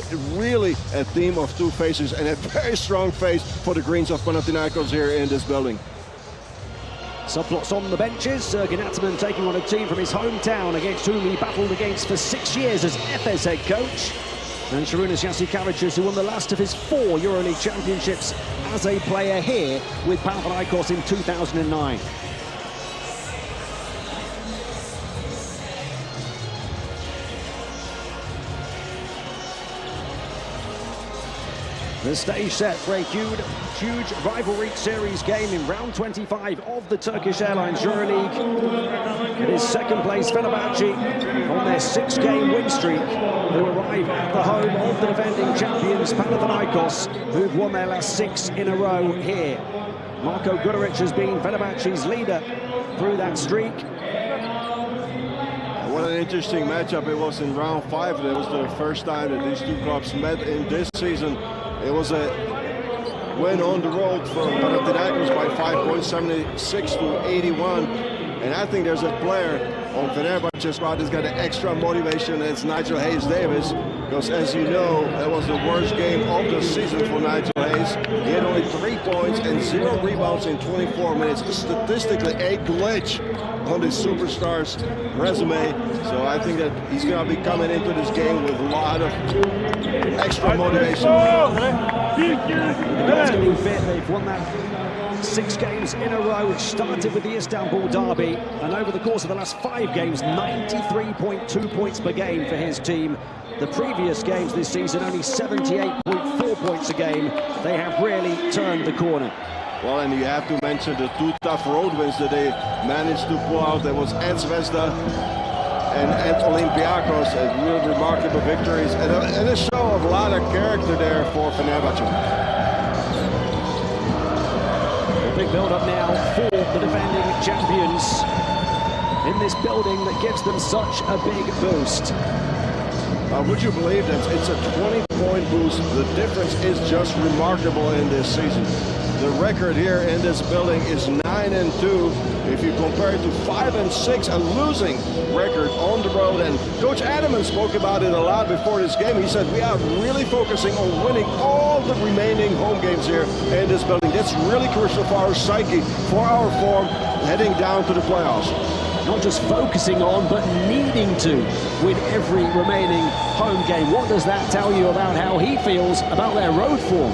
So really a team of two faces, and a very strong face for the Greens of Panathinaikos here in this building. Subplots on the benches. Sergei Ataman taking on a team from his hometown against whom he battled against for 6 years as Efes head coach. And Šarūnas Jasikevičius, who won the last of his 4 EuroLeague championships as a player here with Panathinaikos in 2009. The stage set for a huge rivalry series game in round 25 of the Turkish Airlines EuroLeague. It is second place Fenerbahçe on their 6-game win streak, who arrive at the home of the defending champions Panathinaikos, who've won their last 6 in a row here. Marko Guduric has been Fenerbahçe's leader through that streak. What an interesting matchup it was in round 5. It was the first time that these two clubs met in this season. It was a win on the road for Panathinaikos by 5 points, 76 to 81. And I think there's a player on Fenerbahçe squad that's got an extra motivation, and it's Nigel Hayes-Davis. Because as you know, that was the worst game of the season for Nigel Hayes. He had only 3 points and 0 rebounds in 24 minutes. Statistically, a glitch on this superstar's resume. So I think that he's going to be coming into this game with a lot of extra motivation. They've won that 6 games in a row, which started with the Istanbul derby, and over the course of the last 5 games, 93.2 points per game for his team. The previous games this season, only 78.4 points a game. They have really turned the corner. Well, and you have to mention the 2 tough road wins that they managed to pull out. There was Zvezda and Olympiacos, real remarkable victories, and a show of a lot of character there for Fenerbahçe. A big build-up now for the defending champions in this building that gives them such a big boost. Would you believe that it's a 20-point boost? The difference is just remarkable in this season. The record here in this building is 9-2. If you compare it to 5-6, a losing record on the road. And Coach Ataman spoke about it a lot before this game. He said we are really focusing on winning all the remaining home games here in this building. That's really crucial for our psyche, for our form, heading down to the playoffs. Not just focusing on, but needing to win every remaining home game. What does that tell you about how he feels about their road form?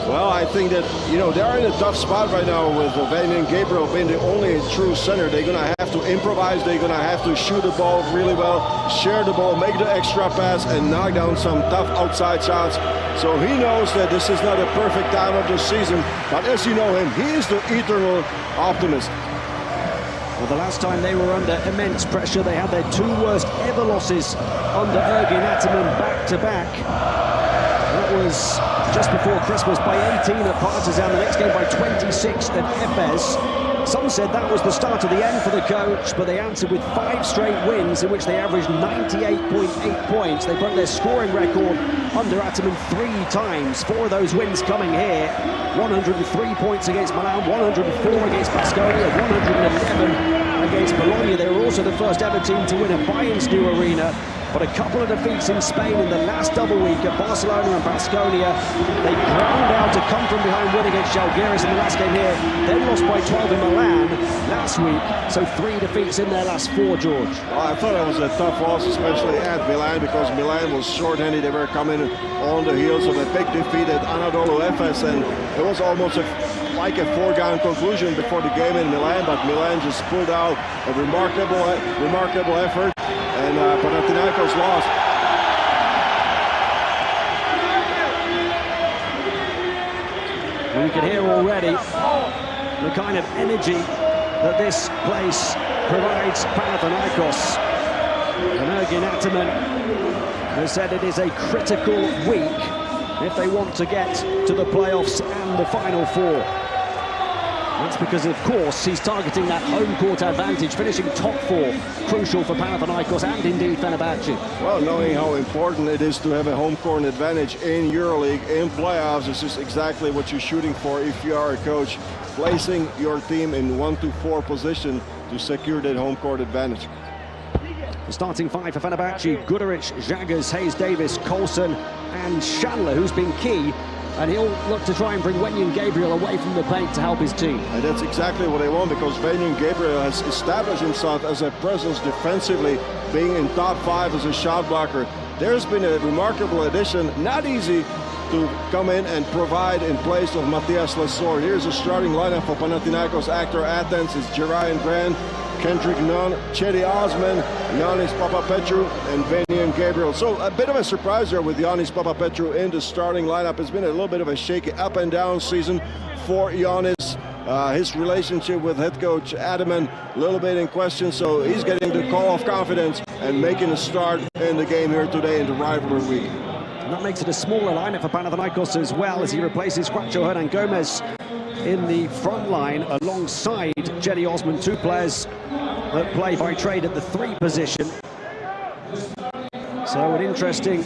Well, I think that, you know, they're in a tough spot right now with Van and Gabriel being the only true center. They're going to have to improvise. They're going to have to shoot the ball really well, share the ball, make the extra pass, and knock down some tough outside shots. So he knows that this is not a perfect time of the season. But as you know him, he is the eternal optimist. Well, the last time they were under immense pressure, they had their 2 worst ever losses under Ergin Ataman back-to-back. That was just before Christmas by 18 at Partizan, the next game by 26 at Efes. Some said that was the start of the end for the coach, but they answered with 5 straight wins in which they averaged 98.8 points. They broke their scoring record under Ataman 3 times. 4 of those wins coming here. 103 points against Milan, 104 against Baskonia, 111 against Bologna. They were also the first ever team to win at Bayern's new arena. But a couple of defeats in Spain in the last double week at Barcelona and Baskonia. They ground out to come from behind win against Žalgiris in the last game here. Then lost by 12 in Milan last week. So 3 defeats in their last 4, George. Well, I thought it was a tough loss, especially at Milan, because Milan was short-handed. They were coming on the heels of a big defeat at Anadolu Efes, and it was almost like a foregone conclusion before the game in Milan, but Milan just pulled out a remarkable effort. And Panathinaikos lost. Well, you can hear already the kind of energy that this place provides Panathinaikos. And Ergin Ataman has said it is a critical week if they want to get to the playoffs and the Final 4. That's because, of course, he's targeting that home court advantage, finishing top 4, crucial for Panathinaikos and indeed Fenerbahçe. Well, knowing how important it is to have a home court advantage in EuroLeague, in playoffs, this is exactly what you're shooting for if you are a coach, placing your team in 1-4 position to secure that home court advantage. The starting five for Fenerbahçe: Guduric, Žagers, Hayes Davis, Coulson and Chandler, who's been key. And he'll look to try and bring Wenyen Gabriel away from the paint to help his team. And that's exactly what they want, because Wenyen Gabriel has established himself as a presence defensively, being in top 5 as a shot blocker. There's been a remarkable addition, not easy to come in and provide in place of Matthias Lesor. Here's a starting lineup for Panathinaikos. Actor Athens is Jerian Grant, Kendrick Nunn, Cedi Osman, Giannis Papapetrou, and Wenyen Gabriel. So a bit of a surprise there with Giannis Papapetrou in the starting lineup. It's been a little bit of a shaky up and down season for Giannis. His relationship with head coach Ataman a little bit in question, so he's getting the call of confidence and making a start in the game here today in the rivalry week. And that makes it a smaller lineup for Panathinaikos as well, as he replaces Juancho Hernan Gomez in the front line alongside Cedi Osman, 2 players that play by trade at the 3 position. So an interesting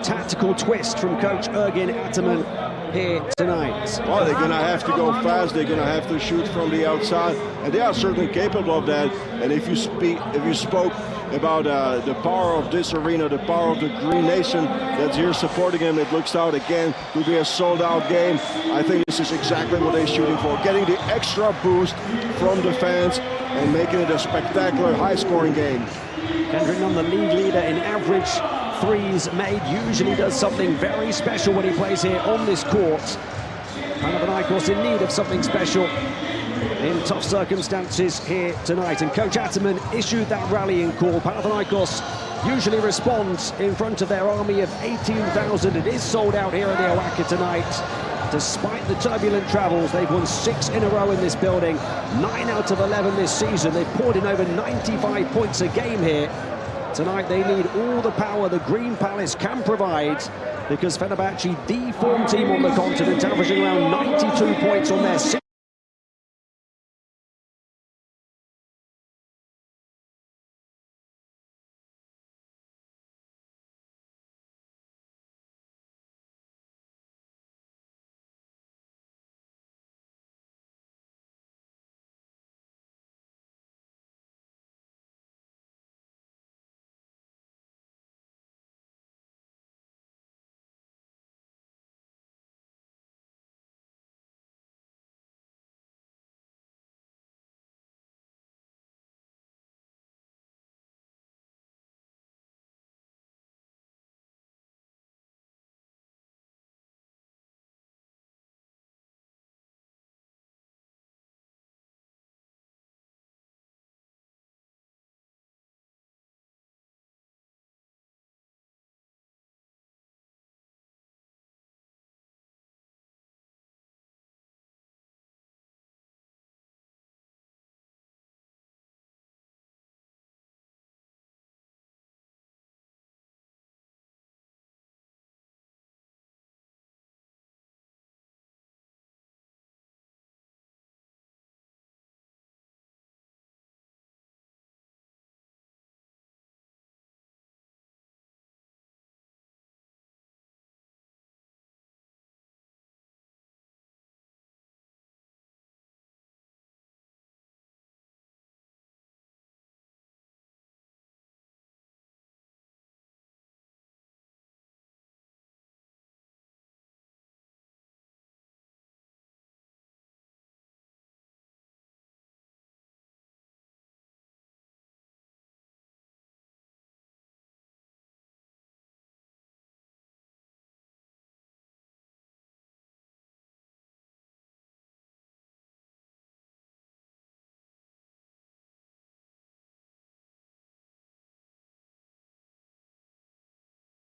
tactical twist from coach Ergin Ataman here tonight. Well, they're going to have to go fast. They're going to have to shoot from the outside, and they are certainly capable of that. And if you spoke about the power of this arena, the power of the Green Nation that's here supporting him, it looks out again to be a sold-out game. I think this is exactly what they're shooting for, getting the extra boost from the fans and making it a spectacular, high-scoring game. Kendrick Nunn, the league leader in average threes made, usually does something very special when he plays here on this court. Panathinaikos in need of something special in tough circumstances here tonight, and coach Ataman issued that rallying call. Panathinaikos usually responds in front of their army of 18,000. It is sold out here at the Oaka tonight. Despite the turbulent travels, they've won 6 in a row in this building, 9 out of 11 this season. They've poured in over 95 points a game here. Tonight they need all the power the Green Palace can provide, because Fenerbahçe, the form team on the continent, averaging around 92 points on their 6